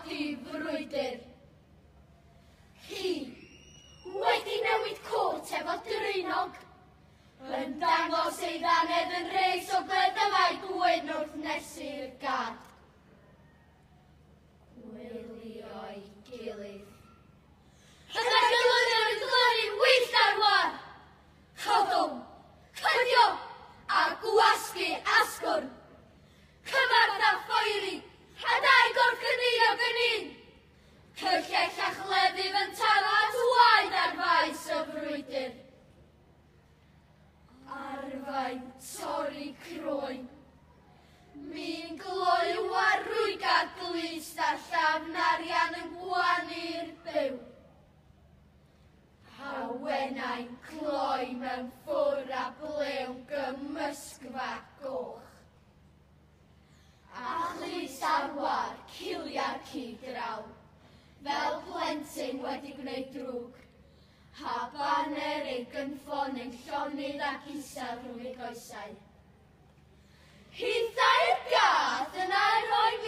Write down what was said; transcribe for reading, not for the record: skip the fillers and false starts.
codi frwydr. Hi wedi newid cwt efo dreinog, yn dangos ei ddanedd yn reis o gledymau gwyn wrth nesu'r gad. Gwylio'i gilydd. Yna gylwyr yn glynu wyll ar war. Chodwm, cydio, a gwasgu asgwrn. Cyfarth a phoeri, a dau gorcynniog yn un. Cyllell a chleddyf yn taro at waed ar faes y frwydr. Arfain torri croen. Mi'n gloi warwyd ar glist a llafn arian yn gwanu'r byw. Hawennau'n cloi mewn ffwr a blew gymysgfa goch. A chlys ar war, cilia'r cydraw, fel plentyn wedi gwneud drwg. Ha baner ei gynffon yn llonydd ac isel rhwng ei goesau. Hithau'r gath yna rhoi